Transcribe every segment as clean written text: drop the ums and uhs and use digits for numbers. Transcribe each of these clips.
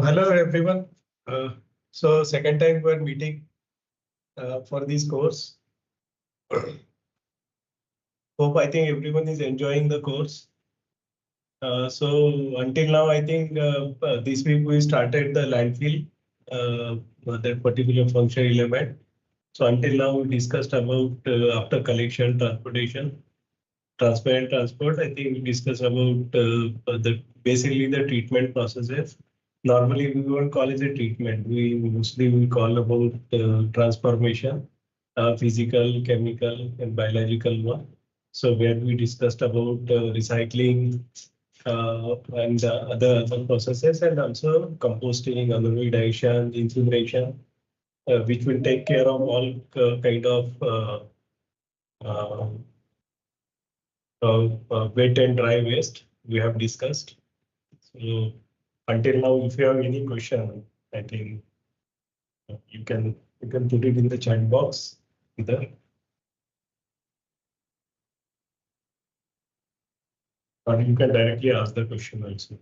Hello everyone. So second time we're meeting for this course. Hope I think everyone is enjoying the course. So until now, I think this week we started the landfill, that particular function element. So until now we discussed about after collection, transportation, transparent transport. I think we discussed about the basically the treatment processes. Normally we won't call it a treatment. We mostly will call about transformation, physical, chemical, and biological one. So where we discussed about recycling and other processes, and also composting, anaerobic digestion, incineration, which will take care of all kind of uh, wet and dry waste we have discussed. So until now, if you have any question, I think you can put it in the chat box either. Or you can directly ask the question also.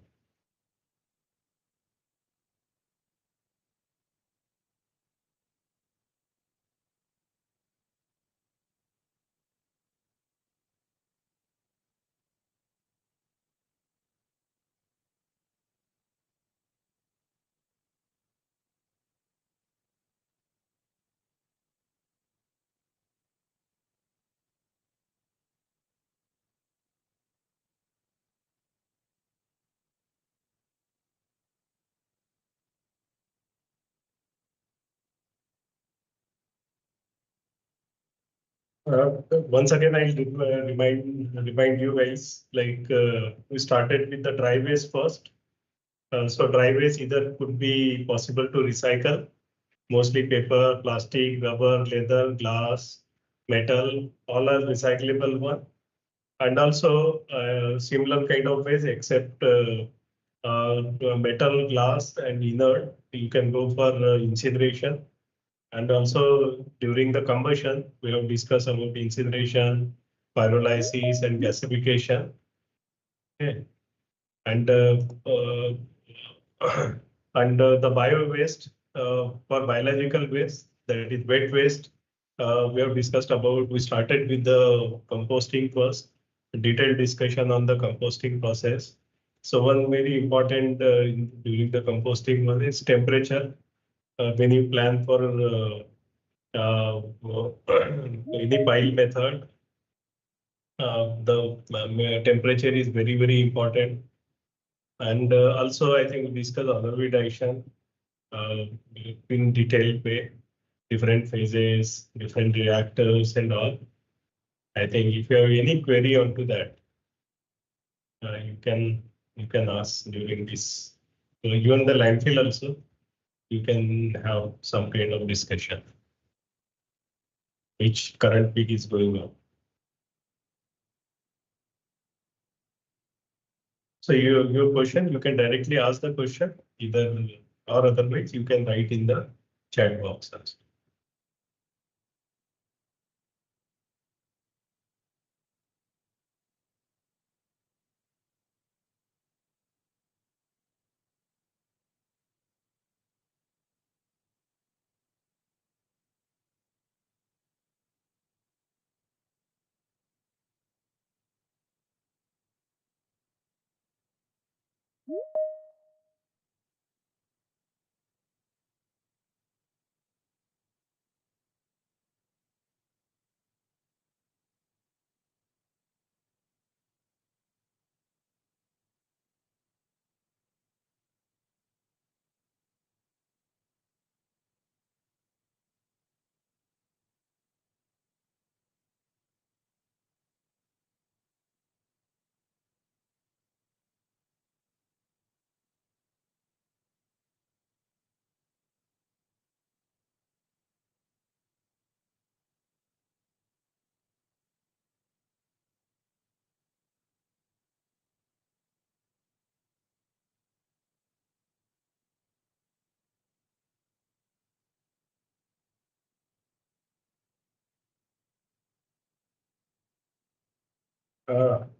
Once again, I'll remind you guys, like we started with the dry waste first. So dry waste either could be possible to recycle, mostly paper, plastic, rubber, leather, glass, metal, all are recyclable one. And also similar kind of waste except metal, glass, and inert, you can go for incineration. And also during the combustion, we have discussed about incineration, pyrolysis, and gasification. Okay. And and the bio waste for biological waste, that is wet waste, we have discussed about. We started with the composting first, detailed discussion on the composting process. So one very important during the composting one is temperature. When you plan for any pile method, the temperature is very important. And also, I think we discussed anaerobic digestion in detailed way, different phases, different reactors, and all. I think if you have any query onto that, you can ask during this. So even the landfill also, you can have some kind of discussion, which current week is going on. So your question, you can directly ask the question either, or otherwise you can write in the chat box also.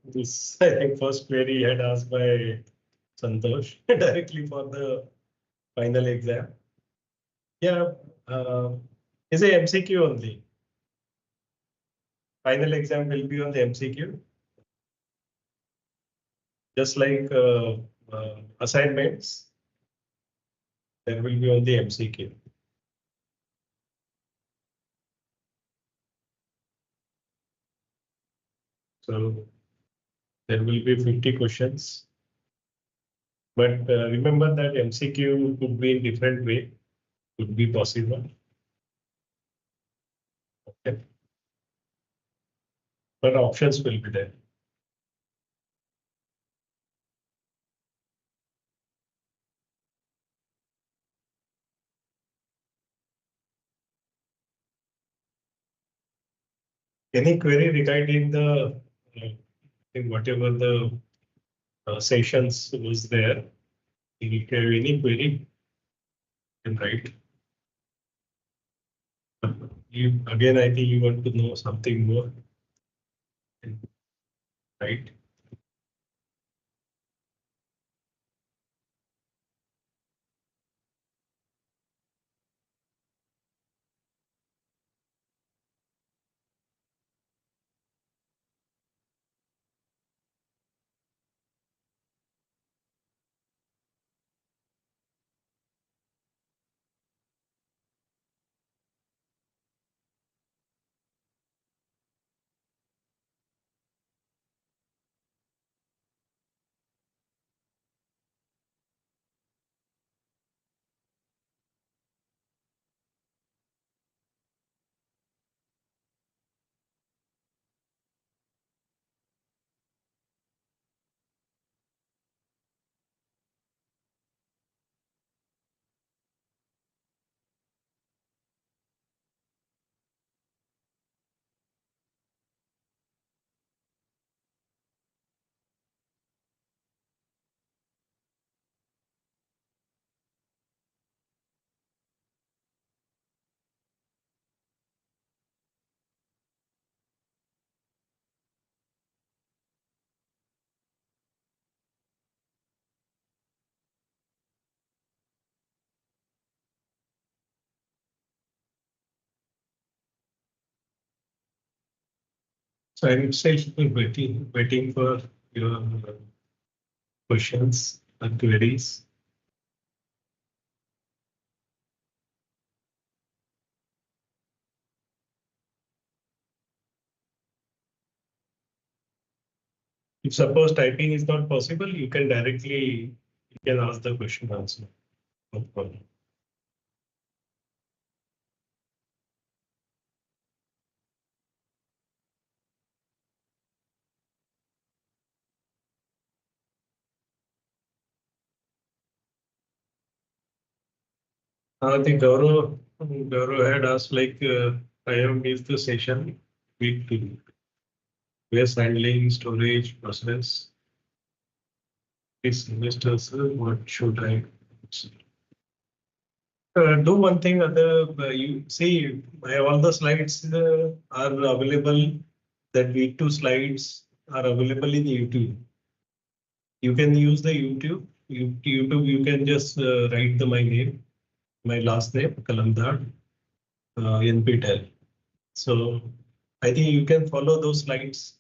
This I think first query had asked by Santosh directly for the final exam. Yeah, is a MCQ only. Final exam will be on the MCQ, just like assignments. There will be on the MCQ. So there will be 50 questions. But remember that MCQ could be in different way, could be possible. Okay. But options will be there. Any query regarding the whatever the sessions was there? If you have any query, you can write. You again, I think you want to know something more, right? So I'm still waiting for your questions and queries. If suppose typing is not possible, you can ask the question also. No problem. I think Gaurav had asked like I have missed the session week 2. Waste handling, storage, process. These investors, what should I do? One thing, you see, all the slides are available. That week 2 slides are available in YouTube. You can use the YouTube. YouTube, you can just write my name, my last name, Kalamdhad, NPTEL. So I think you can follow those slides.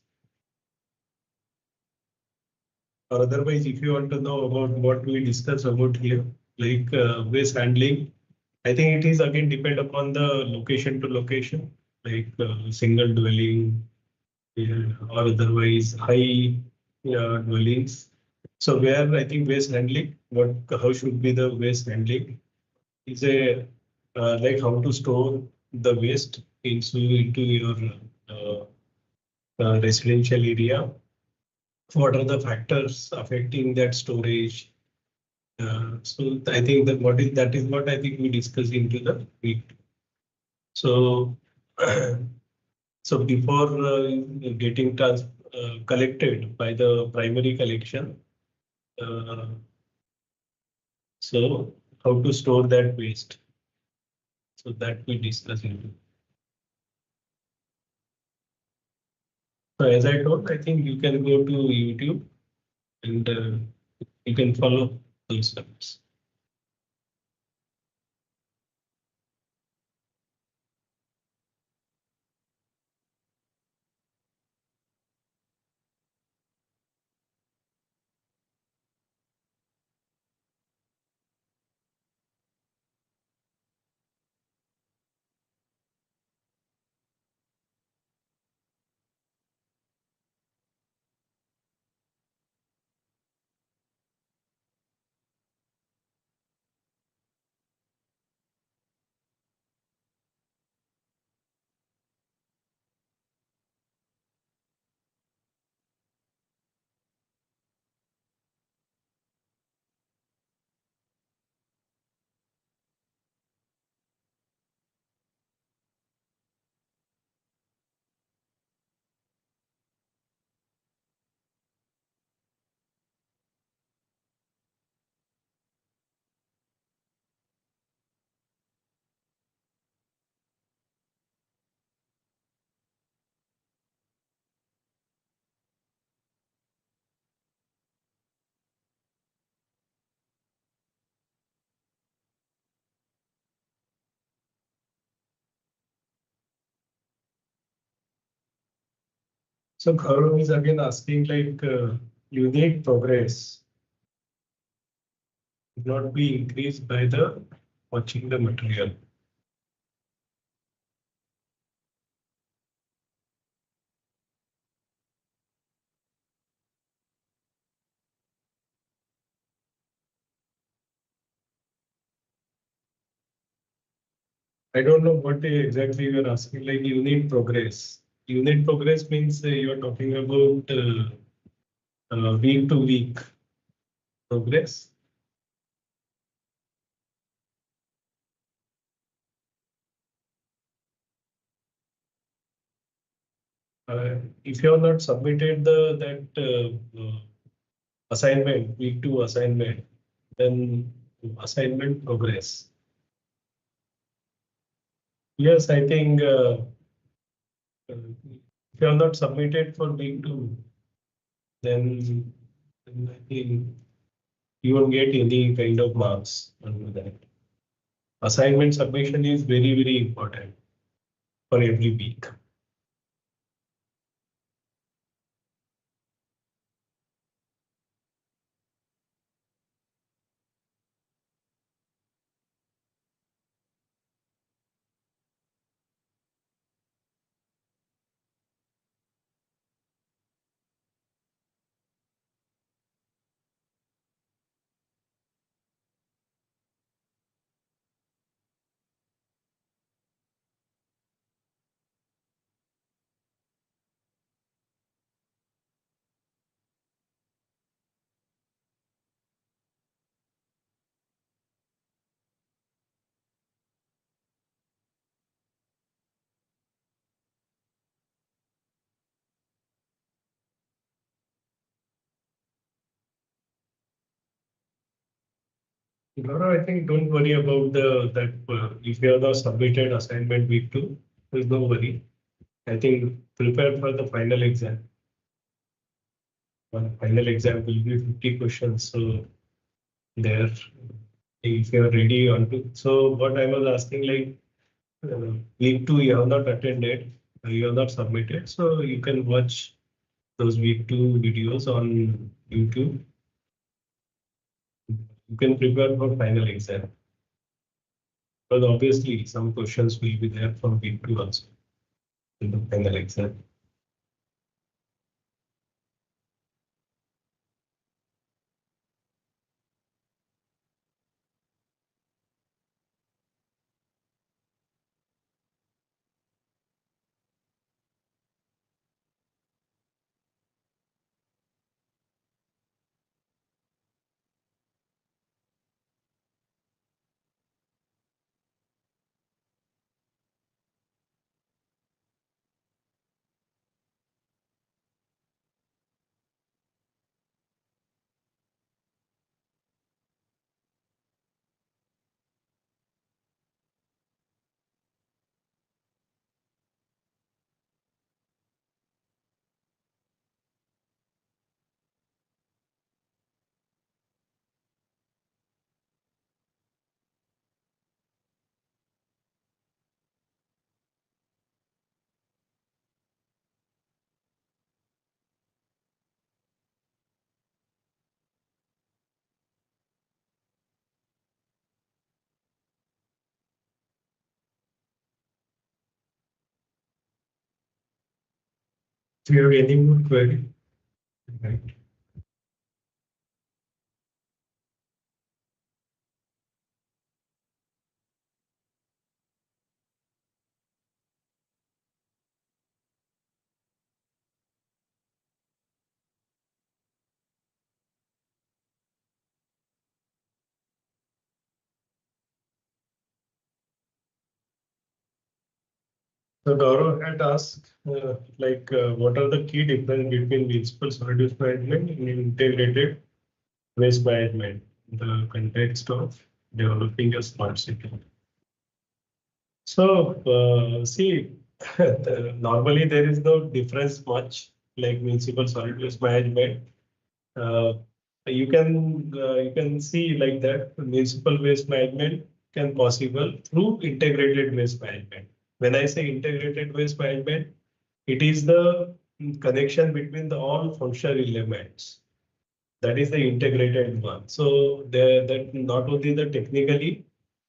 Or otherwise, if you want to know about what we discuss about here, like waste handling, I think it is again depend upon the location to location, like single dwelling or otherwise high dwellings. So where I think waste handling, how should be the waste handling is a like how to store the waste into your uh, residential area. What are the factors affecting that storage? So I think that is what I think we discussed into the week. So so before getting collected by the primary collection, uh, so how to store that waste? So that we discuss into. So as I told, I think you can go to YouTube and you can follow those steps. So Gaurav is again asking like unit progress would not be increased by the watching the material. I don't know what exactly you are asking, like unit progress. Unit progress means you are talking about week to week progress. If you have not submitted that assignment, week two assignment, then assignment progress. Yes, I think if you have not submitted for week two, then I think you won't get any kind of marks under that. Assignment submission is very, very important for every week. Gaurav, I think don't worry about that. If you have not submitted assignment week two, there's no worry. I think prepare for the final exam. Final exam will be 50 questions. So there, if you are ready on to. So what I was asking, like week two, you have not attended, you have not submitted, so you can watch those week two videos on YouTube. You can prepare for final exam. But obviously, some questions will be there from week two also in the final exam. Do you have any more query? Right. So Gaurav had asked, what are the key difference between municipal solid waste management and integrated waste management in the context of developing a smart city? So, see, normally there is no difference much like municipal solid waste management. Uh, you can see like that municipal waste management can possible through integrated waste management. When I say integrated waste management, it is the connection between the all functional elements. That is the integrated one. So that not only the technically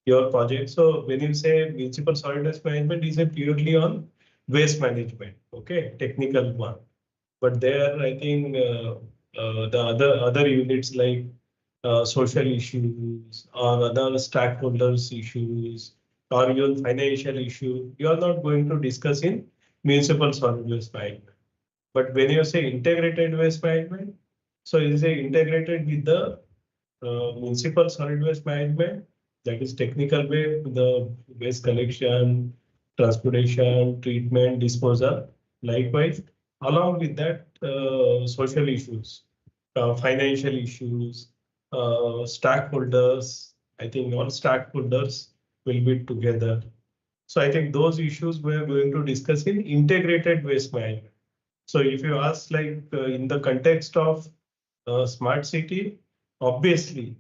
your project. So when you say municipal solid waste management is a purely on waste management, okay, technical one. But there, I think the other units like social issues or other stakeholders issues or even financial issue, you are not going to discuss in municipal solid waste management. But when you say integrated waste management, so is it integrated with the municipal solid waste management? That is technical way, the waste collection, transportation, treatment, disposal. Likewise, along with that, social issues, financial issues, stakeholders. I think all stakeholders will be together. So I think those issues we are going to discuss in integrated waste management. So if you ask like in the context of smart city, obviously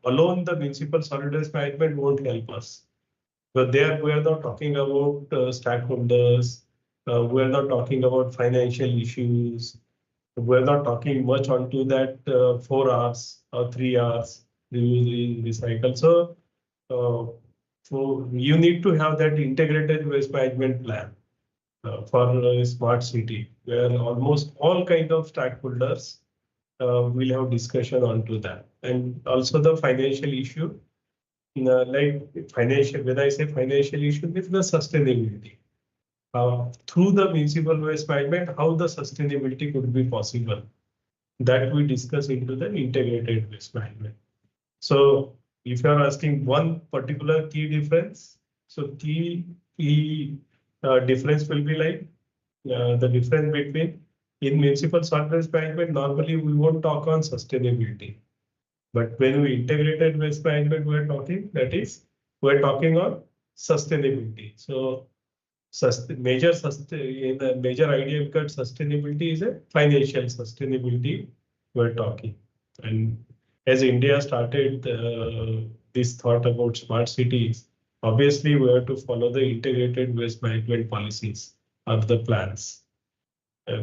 alone the municipal solid waste management won't help us. But there we are not talking about stakeholders, we are not talking about financial issues, we're not talking much onto that 4 hours or 3 hours recycle. So you need to have that integrated waste management plan for a smart city, where almost all kind of stakeholders will have discussion onto that. And also the financial issue, like financial, when I say financial issue, it's the sustainability. Through the municipal waste management, how the sustainability could be possible. That we discuss into the integrated waste management. So if you are asking one particular key difference, so key difference will be like the difference between in municipal solid waste management, normally we won't talk on sustainability. But when we integrated waste management, we're talking, that is, we're talking on sustainability. So major idea because sustainability is a financial sustainability we're talking. And as India started this thought about smart cities, obviously we have to follow the integrated waste management policies of the plans.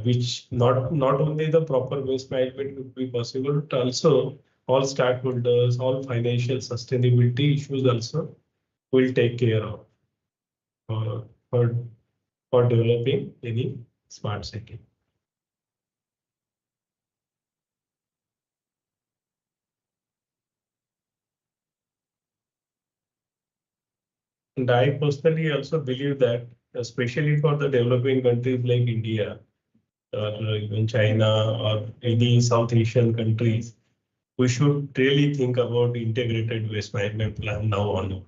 Which not only the proper waste management would be possible, but also all stakeholders, all financial sustainability issues also will take care of uh, for, for developing any smart city. And I personally also believe that, especially for the developing countries like India, or even China or any South Asian countries, we should really think about integrated waste management plan now on,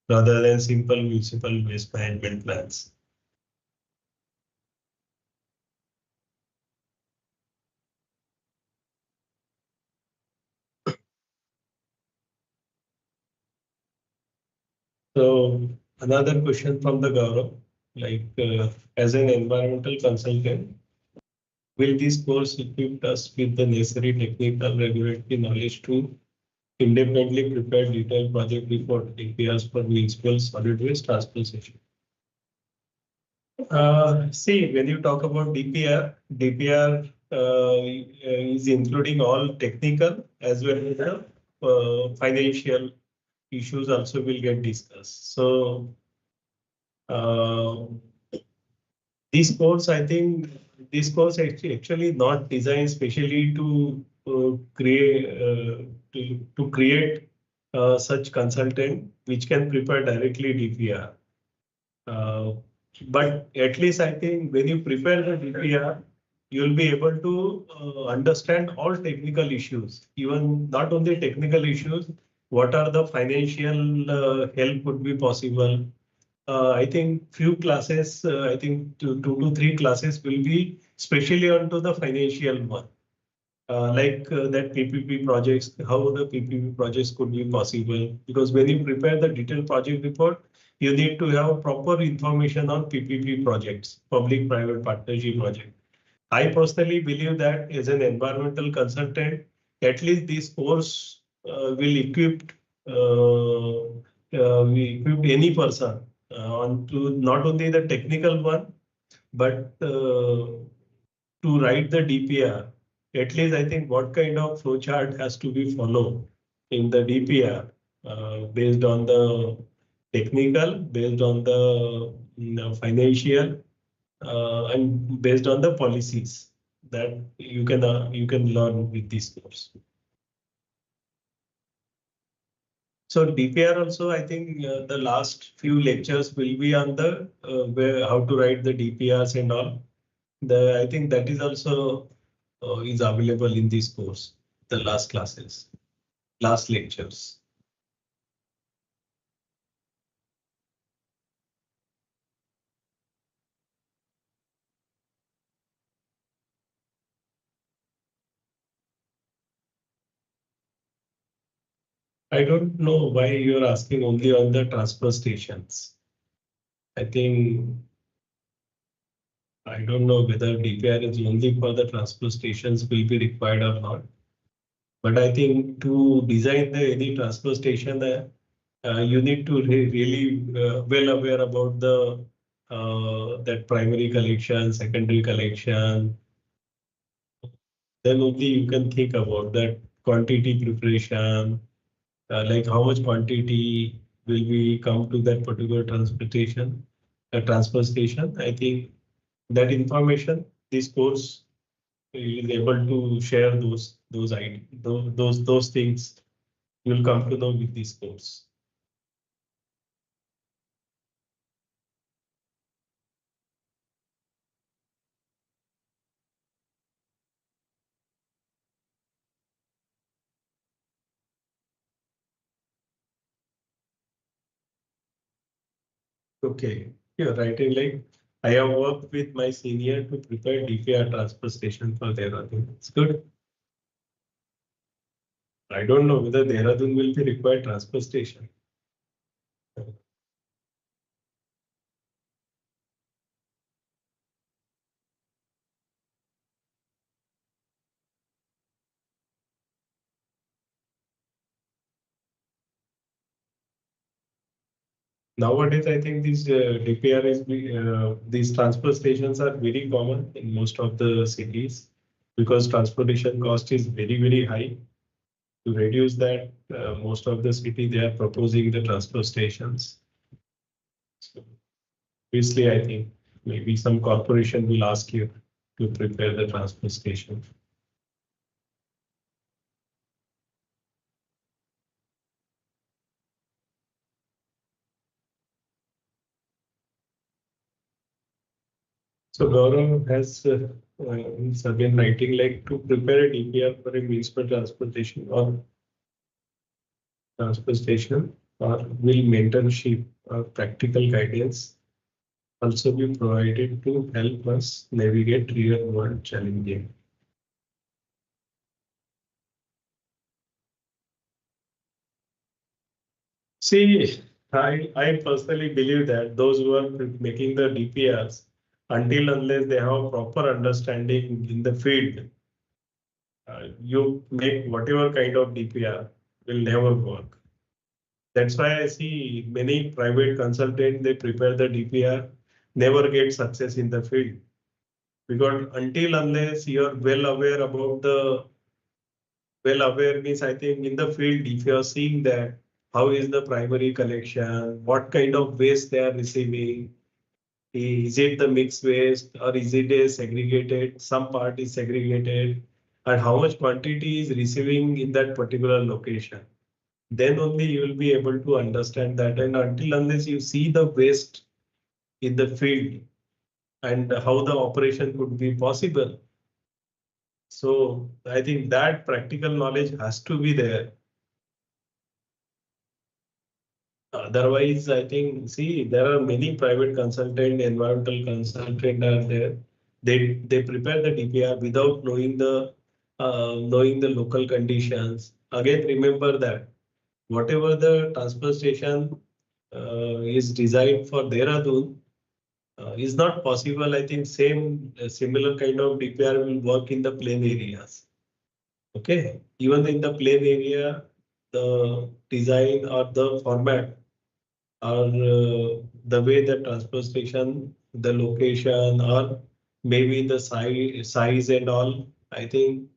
rather than simple municipal waste management plans. So another question from the Gaurav, like as an environmental consultant, will this course equip us with the necessary technical regulatory knowledge to independently prepare detailed project report DPRs for municipal solid waste transportation? See, when you talk about DPR is including all technical as well as the financial issues also will get discussed. So this course, I think this course actually not designed specially to create such consultant which can prepare directly DPR. But at least I think when you prepare the DPR, you'll be able to understand all technical issues, even not only technical issues, what are the financial help would be possible. I think few classes, I think two to three classes will be specially onto the financial one. That PPP projects, how the PPP projects could be possible. Because when you prepare the detailed project report, you need to have proper information on PPP projects, public-private partnership project. I personally believe that as an environmental consultant, at least this course will equip we equip any person on to not only the technical one, But to write the DPR, at least I think what kind of flowchart has to be followed in the DPR based on the technical, based on the financial, and based on the policies that you can learn with this course. So DPR also, I think the last few lectures will be on the how to write the DPRs and all. I think that is also is available in this course, the last classes, last lectures. I don't know why you're asking only on the transfer stations. I think I don't know whether DPR is only for the transfer stations will be required or not. But I think to design any transfer station, you need to really well aware about the that primary collection, secondary collection. Then only you can think about that quantity preparation, like how much quantity will be come to that particular transportation, transfer station. I think that information, this course is able to share those ideas, those things you'll come to know with this course. Okay, you're writing like I have worked with my senior to prepare DPR transfer station for Dehradun. It's good. I don't know whether Dehradun will be required transfer station. Nowadays, I think these DPR these transfer stations are very common in most of the cities because transportation cost is very high. To reduce that, most of the city they are proposing the transfer stations. So obviously, I think maybe some corporation will ask you to prepare the transfer station. So Gaurav has been writing like to prepare a DPR for a municipal transportation or transportation or will mentorship or practical guidance also be provided to help us navigate real world challenges. See, I personally believe that those who are making the DPRs, until unless they have proper understanding in the field, you make whatever kind of DPR will never work. That's why I see many private consultants, they prepare the DPR, never get success in the field. Because until unless you're well aware about the, well aware means I think in the field, if you're seeing that, how is the primary collection, what kind of waste they are receiving, is it the mixed waste or is it a segregated, some part is segregated, and how much quantity is receiving in that particular location. Then only you will be able to understand that. And until unless you see the waste in the field and how the operation could be possible. So I think that practical knowledge has to be there. Otherwise, I think, see, there are many private consultant, environmental consultant are there. They prepare the DPR without knowing the local conditions. Again, remember that whatever the transfer station is designed for Dehradun is not possible. I think similar kind of DPR will work in the plain areas. Okay, even in the plain area, the design or the format or the way the transfer station the location or maybe the size and all, I think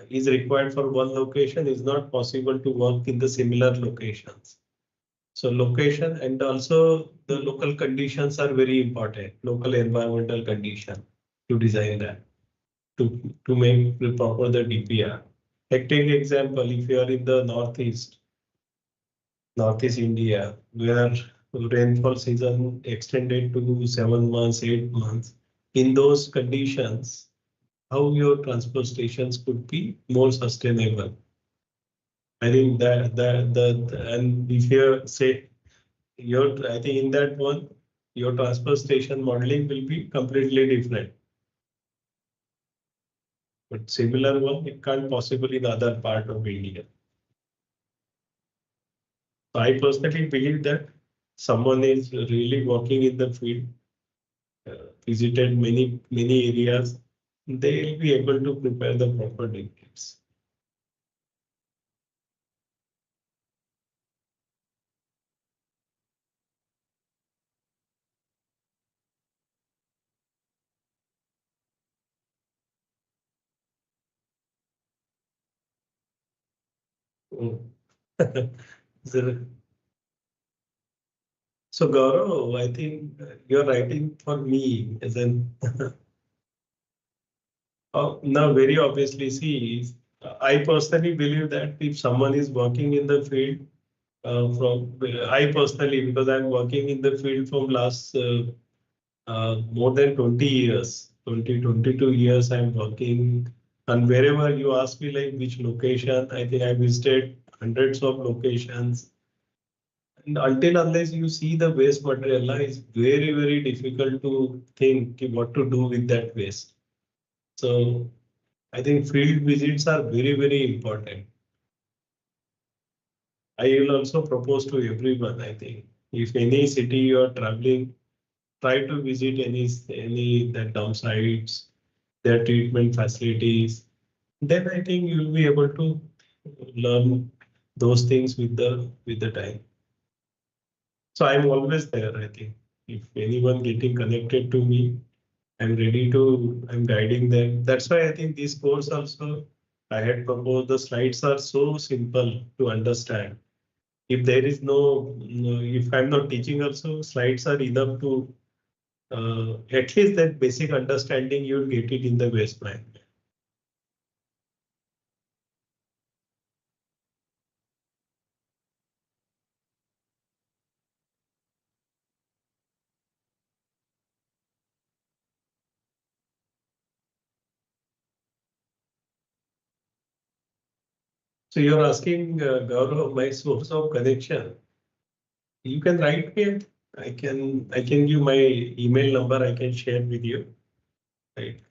is required for one location is not possible to work in the similar locations. So location and also the local conditions are very important, local environmental condition to design that, to make the proper the DPR. Like take example, if you are in the Northeast India, where rainfall season extended to 7 months, 8 months, in those conditions, how your transport stations could be more sustainable. I think and if you say I think in that one, your transport station modeling will be completely different. But similar one, it can't possibly in the other part of India. So I personally believe that someone is really working in the field, visited many areas, they will be able to prepare the proper details. So, so Gaurav, I think you're writing for me as an now very obviously see, I personally believe that if someone is working in the field I personally, because I'm working in the field from last more than 20 years, 22 years I'm working. And wherever you ask me like which location, I think I visited hundreds of locations. And until unless you see the waste material, it's very difficult to think what to do with that waste. So I think field visits are very important. I will also propose to everyone, I think, if any city you are traveling, try to visit any the dump sites, their treatment facilities. Then I think you will be able to learn those things with the time. So I'm always there, I think. If anyone getting connected to me, I'm guiding them. That's why I think this course also I had proposed the slides are so simple to understand. If there is if I'm not teaching also, slides are enough to at least that basic understanding you'll get it in the waste management. So you're asking Gaurav my source of connection. You can write me. I can give my email number. I can share with you. Right.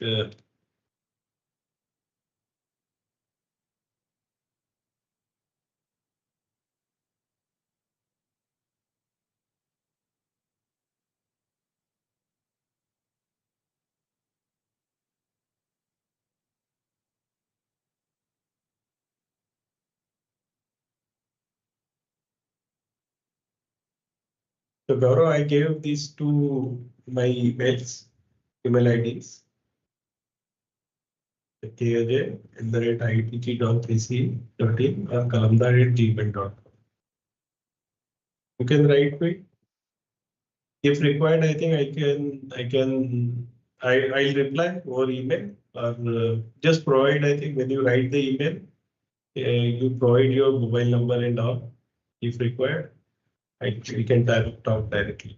So Gaurav, I gave these to my email IDs. Ajay@iitg.ac.in or kalamdhad@gmail.com. You can write me. If required, I think I'll reply over email or just provide, I think when you write the email, you provide your mobile number and all. If required, we can talk directly.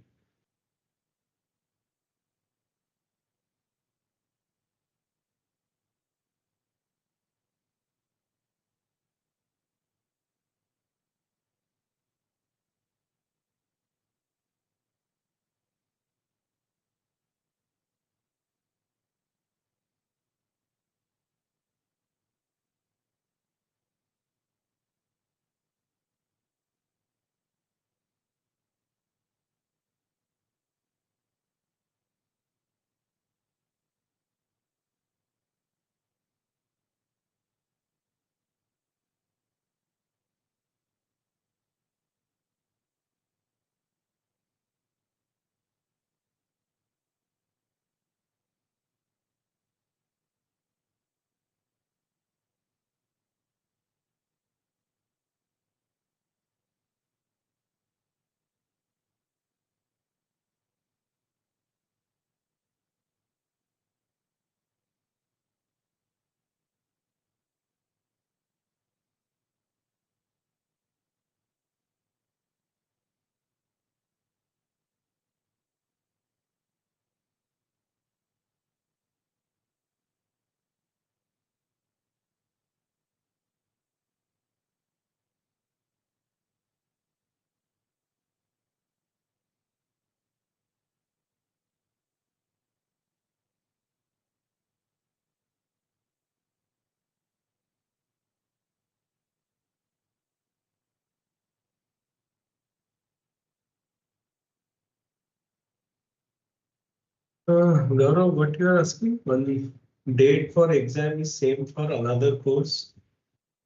Gaurav, what you are asking? One date for exam is same for another course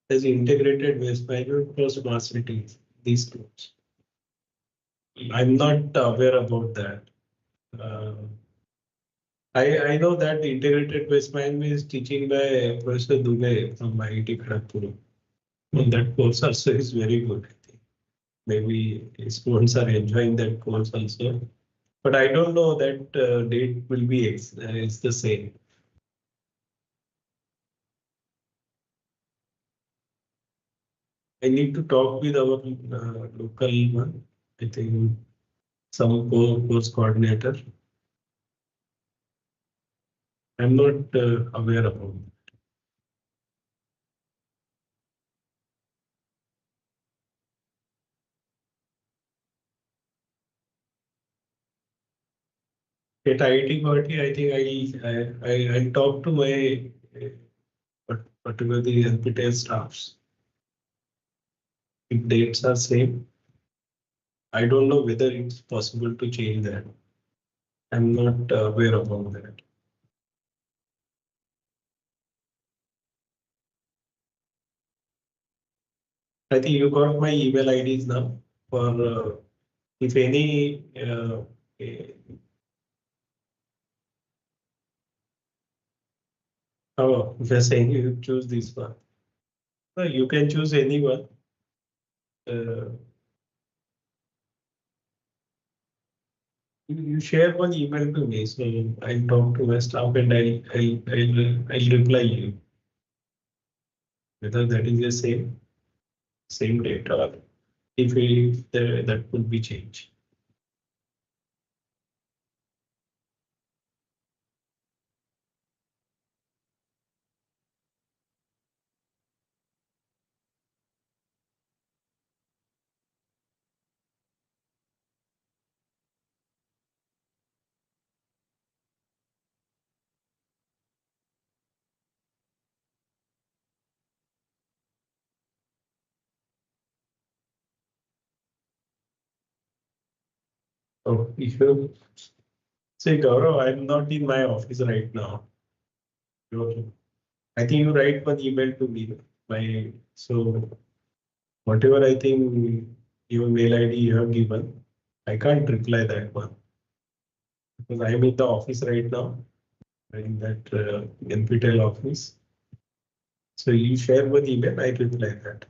as integrated waste management for smart cities. These course. I'm not aware about that. Uh, I know that integrated waste management is teaching by Professor Dubey from IIT Kharagpur. And that course also is very good. I think maybe students are enjoying that course also. But I don't know that date will be is the same. I need to talk with our local one. I think some course coordinator. I'm not aware about it. At IIT Guwahati, I think I'll talk to my particularly NPTEL staffs. If dates are same, I don't know whether it's possible to change that. I'm not aware about that. I think you got my email IDs now. For if any, oh, if you're saying you choose this one, you can choose anyone. Uh, you share one email to me, so I'll talk to my staff and I'll reply you whether that is the same date or if that could be changed. So if you say Gaurav, I'm not in my office right now. I think you write one email to me. So whatever I think your mail ID you have given, I can't reply that one because I'm in the office right now, in that NPTEL office. So you share one email, I reply that.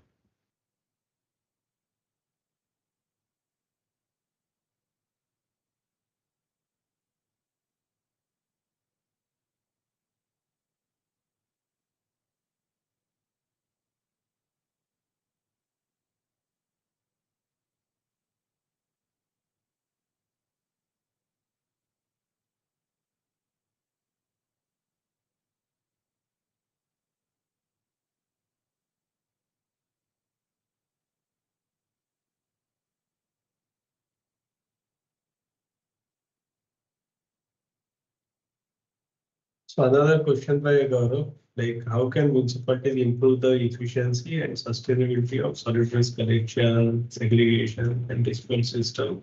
So another question by Gaurav, like how can municipalities improve the efficiency and sustainability of solid waste collection, segregation, and disposal system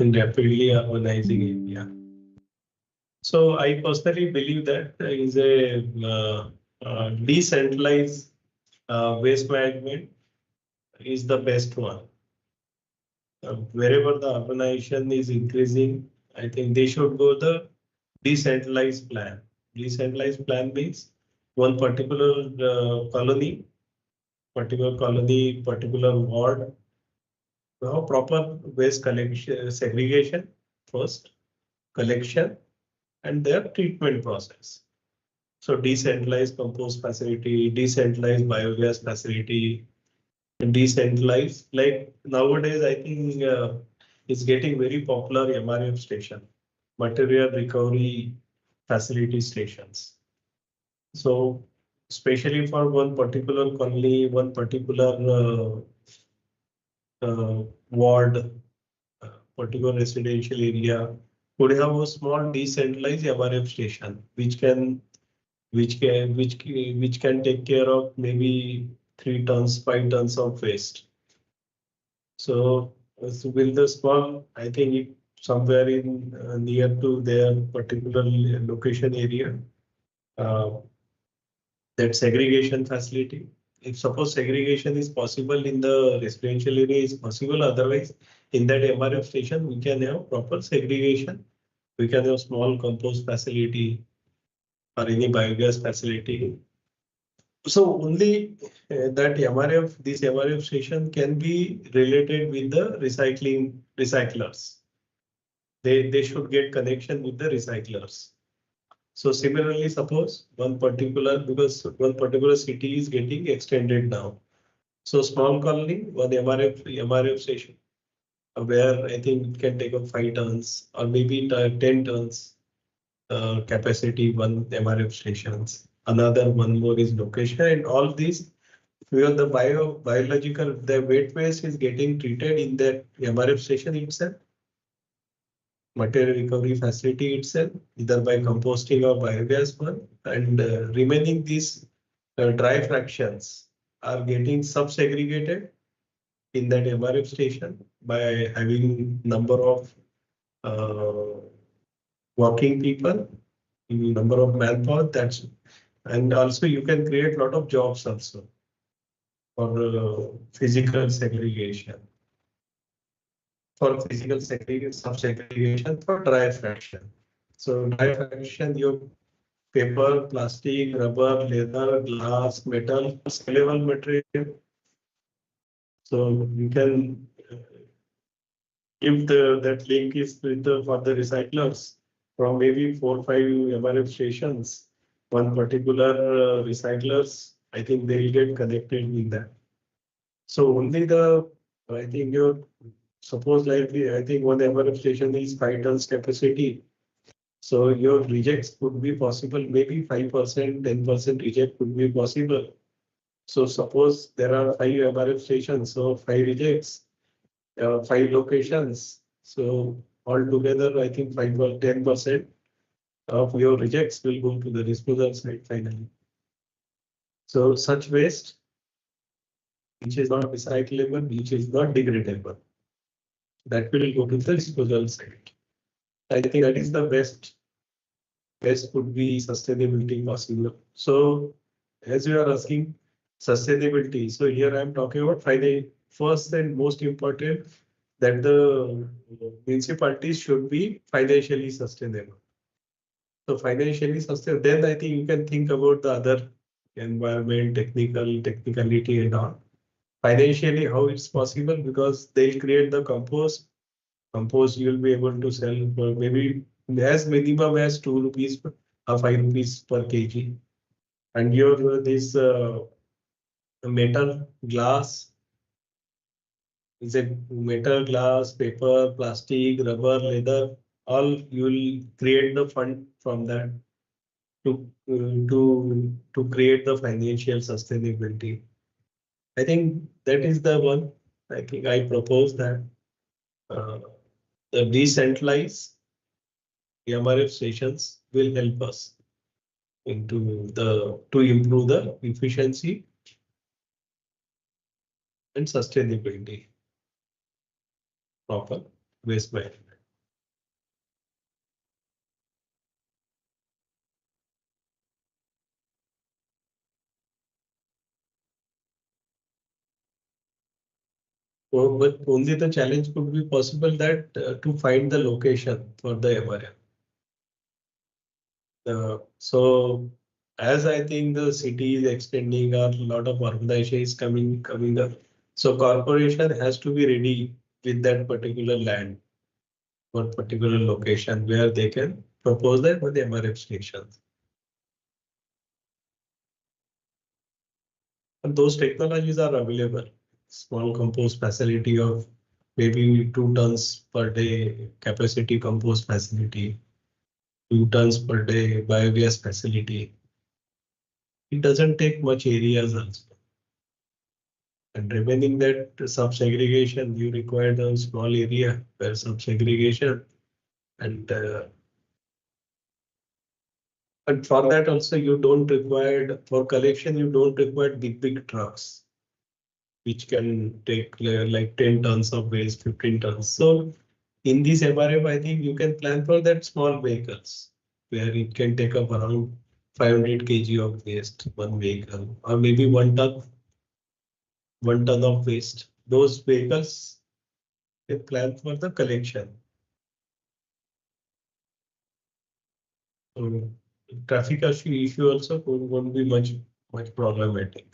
in rapidly urbanizing area? So I personally believe that is a decentralized waste management is the best one. Wherever the urbanization is increasing, I think they should go the decentralized plan. Decentralized plan means one particular colony, particular ward, proper waste collection, segregation first, collection, and their treatment process. So decentralized compost facility, decentralized biogas facility, decentralized. Like nowadays, I think it's getting very popular MRF station, material recovery facility stations. So especially for one particular colony, one particular ward, particular residential area, could have a small decentralized MRF station, which can take care of maybe 3 tons, 5 tons of waste. So with the small, I think somewhere in near to their particular location area. That segregation facility. If suppose segregation is possible in the residential area is possible, otherwise in that MRF station we can have proper segregation. We can have small compost facility or any biogas facility. So only that MRF, this MRF station can be related with the recyclers. They should get connection with the recyclers. So similarly, suppose because one particular city is getting extended now. So small colony, one MRF station, where I think it can take up 5 tons or maybe 10 tons capacity, one MRF stations. Another one more is location, and all these where the biological the wet waste is getting treated in that MRF station itself. Material recovery facility itself, either by composting or biogas one, and remaining these dry fractions are getting sub-segregated in that MRF station by having number of working people, number of manpower. And also you can create a lot of jobs also for physical segregation. For physical segregation, sub-segregation for dry fraction. So dry fraction, your paper, plastic, rubber, leather, glass, metal, scalable material. So you can if that link is with for the recyclers from maybe 4 or 5 MRF stations, one particular recyclers, I think they will get connected with that. So only I think your suppose like I think one MRF station is 5 tons capacity. So your rejects could be possible, maybe 5%, 10% reject could be possible. So suppose there are 5 MRF stations, so 5 rejects, 5 locations. So altogether, I think 5 or 10% of your rejects will go to the disposal site finally. So such waste, which is not recyclable, which is not degradable, that will go to the disposal site. I think that is the best could be sustainability possible. So as you are asking sustainability, so here I am talking about first and most important that the municipalities should be financially sustainable. So financially sustainable, then I think you can think about the other environment, technicality and all. Financially, how it's possible because they'll create the compost. Compost you will be able to sell for maybe as minimum as 2 rupees or 5 rupees per kg. And your this metal, glass, is it metal, glass, paper, plastic, rubber, leather, all you will create the fund from that to create the financial sustainability. I think that is the one. I think I propose that the decentralized MRF stations will help us to improve the efficiency and sustainability proper waste management. So, but only the challenge could be possible that to find the location for the MRF. So as I think the city is extending, a lot of urbanization is coming up. So corporation has to be ready with that particular land or particular location where they can propose that for the MRF stations. And those technologies are available. Small compost facility of maybe 2 tons per day capacity compost facility, 2 tons per day biogas facility. It doesn't take much areas also. And remaining that sub-segregation, you require a small area where sub-segregation and for that also you don't require, for collection, you don't require big trucks, which can take like 10 tons of waste, 15 tons. So In this MRF, I think you can plan for that small vehicles where it can take up around 500 kg of waste, one vehicle, or maybe 1 ton of waste. Those vehicles they plan for the collection. So traffic issue also won't be much problematic.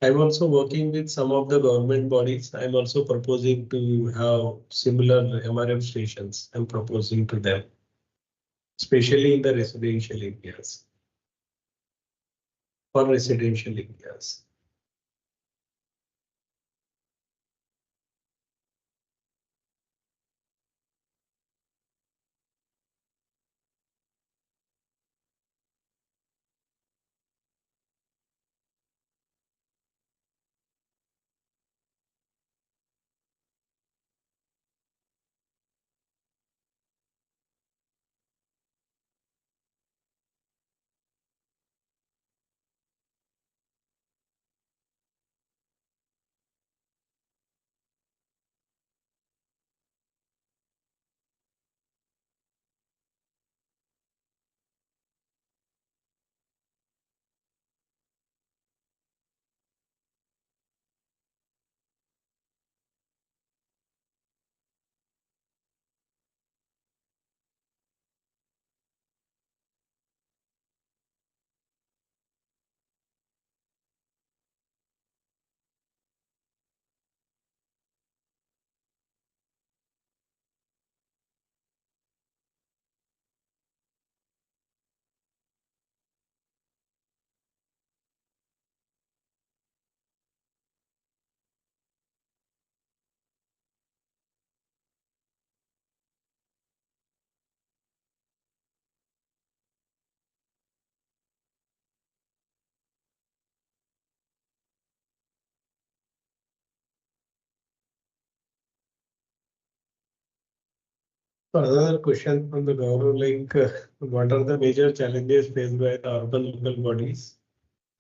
I'm also working with some of the government bodies. I'm also proposing to have similar MRF stations. I'm proposing to them, especially in the residential areas. For residential areas. So another question from the government, like what are the major challenges faced by the urban local bodies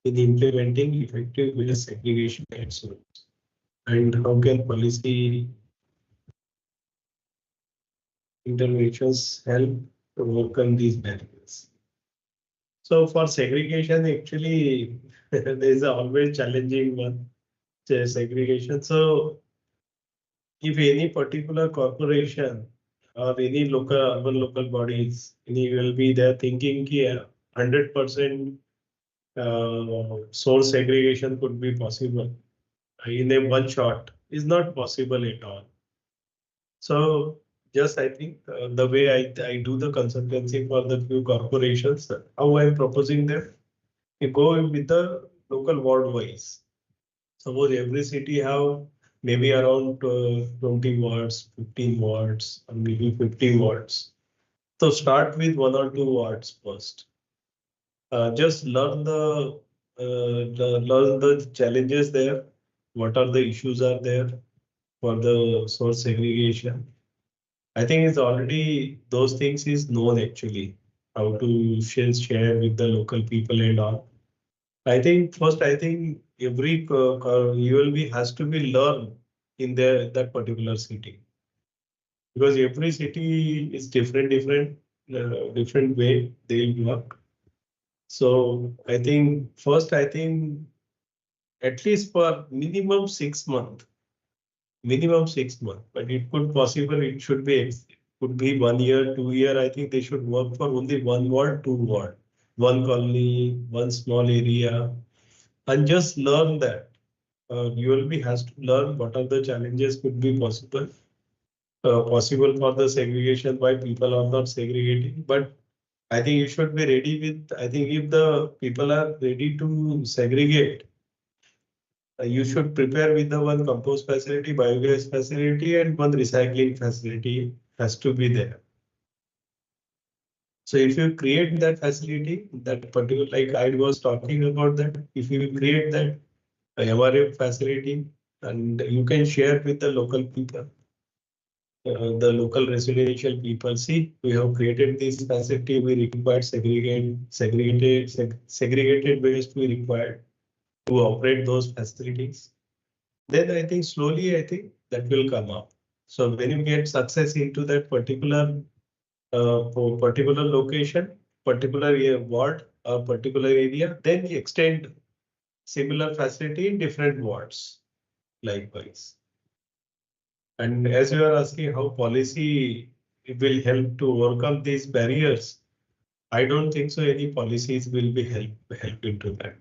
in implementing effective waste segregation at source? And how can policy interventions help to overcome these barriers? So for segregation, actually, there is always challenging one, segregation. So if any particular corporation or any urban local bodies, any will be there thinking here 100% source segregation could be possible in a one shot is not possible at all. So just I think the way I do the consultancy for the few corporations, how I'm proposing them, you go with the local ward wise. Suppose every city have maybe around 20 wards, 15 wards, or maybe 50 wards. So start with 1 or 2 wards first. Just learn the challenges there. What are the issues are there for the source segregation? I think it's already those things is known actually how to share with the local people and all. I think first, I think every ULB has to be learned in that particular city because every city is different way they work. So I think first, I think at least for minimum 6 months, but it could possible it should be could be 1 year, 2 year. I think they should work for only 1 ward, 2 ward, one colony, one small area, and just learn that. ULB has to learn what are the challenges could be possible for the segregation, why people are not segregating. But I think you should be ready with, I think if the people are ready to segregate, you should prepare with the one compost facility, biogas facility, and one recycling facility has to be there. So if you create that facility, that particular, like I was talking about that, if you create that MRF facility and you can share with the local people. the local residential people. See, we have created this facility. We required segregated waste. We required to operate those facilities. Then I think slowly, I think that will come up. So when you get success into that particular location, particular ward or particular area, then you extend similar facility in different wards likewise. And as you are asking how policy will help to overcome these barriers, I don't think so any policies will be help into that.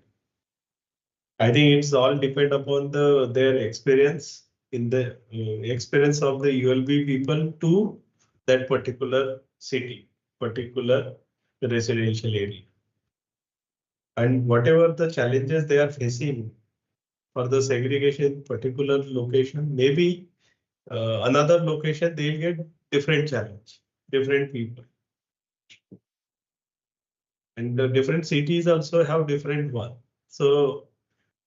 I think it's all depend upon their experience in the experience of the ULB people to that particular city, particular residential area. And whatever the challenges they are facing for the segregation particular location, maybe another location they'll get different challenge, different people. And the different cities also have different one. So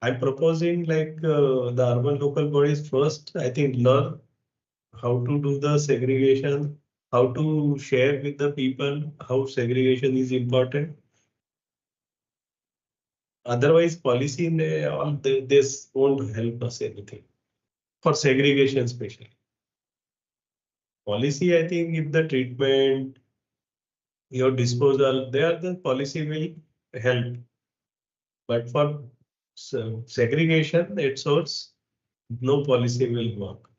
I'm proposing like the urban local bodies first, I think learn how to do the segregation, how to share with the people how segregation is important. Otherwise, policy in all this won't help us anything for segregation, especially. Policy, I think, if the treatment, your disposal, there the policy will help. But for segregation at source, no policy will work.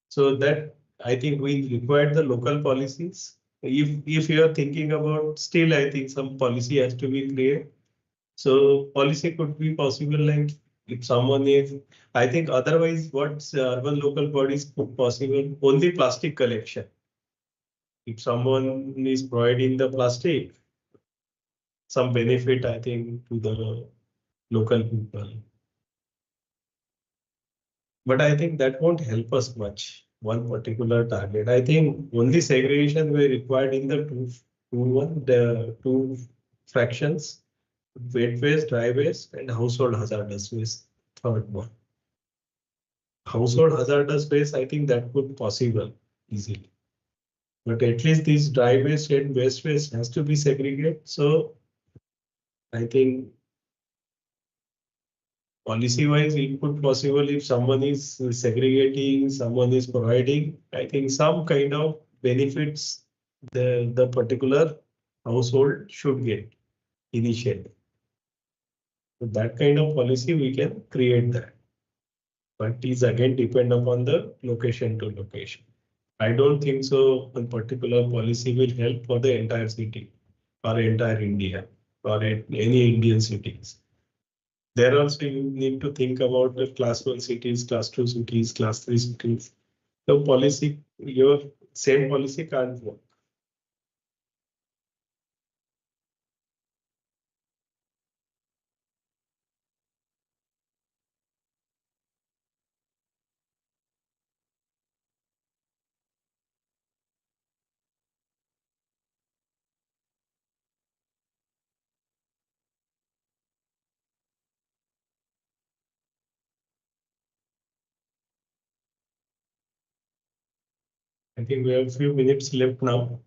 So that I think we require the local policies. If you are thinking about still, I think some policy has to be created. So policy could be possible like if someone is, I think otherwise what's urban local bodies could possible only plastic collection. If someone is providing the plastic, some benefit I think to the local people. But I think that won't help us much. One particular target. I think only segregation we required in the the two fractions, wet waste, dry waste, and household hazardous waste. Third one. Household hazardous waste, I think that could possible easily. But at least these dry waste and waste waste has to be segregated. So I think policy wise, it could possible if someone is segregating, someone is providing, I think some kind of benefits the particular household should get initially. So that kind of policy we can create that. But it is again depend upon the location to location. I don't think so one particular policy will help for the entire city or entire India or any Indian cities. There also you need to think about the class 1 cities, class 2 cities, class 3 cities. The policy, your same policy can't work. I think we have a few minutes left now.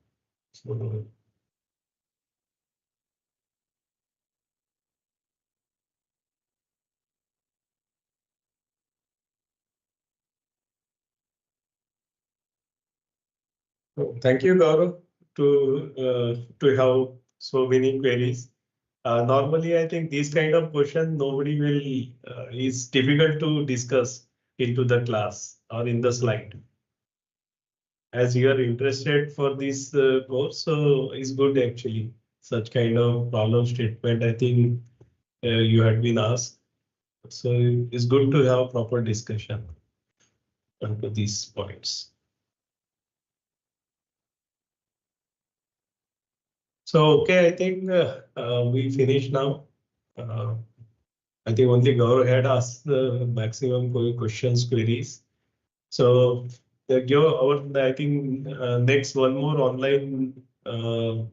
So, thank you, Gaurav, to have so many queries. Normally, I think these kind of question nobody will is difficult to discuss into the class or in the slide. As you are interested for this course, so it's good actually. Such kind of problem statement, I think you had been asked. So it's good to have proper discussion onto these points. So, okay, I think we finished now. I think only Gaurav had asked the maximum questions, queries. So give our, I think next one more online I'll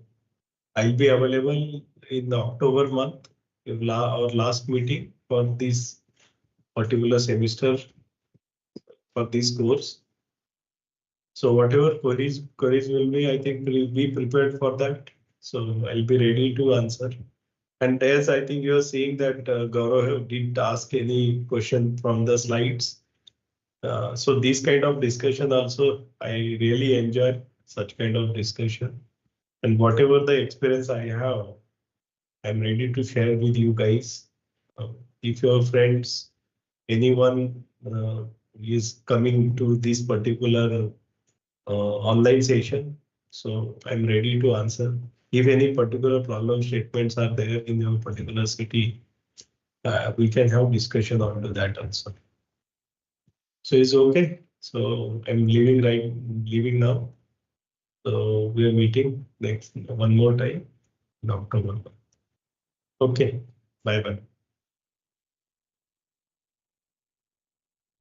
be available in the October month, our last meeting for this particular semester. for this course. So whatever queries will be, I think we'll be prepared for that. So I'll be ready to answer. And as I think you're seeing that Gaurav didn't ask any question from the slides. So this kind of discussion also, I really enjoy such kind of discussion. And whatever the experience I have, I'm ready to share with you guys. If your friends, anyone is coming to this particular online session, so I'm ready to answer. If any particular problem statements are there in your particular city, we can have discussion on that also. So it's okay. So I'm leaving now. So we are meeting next one more time in October. Okay, bye bye.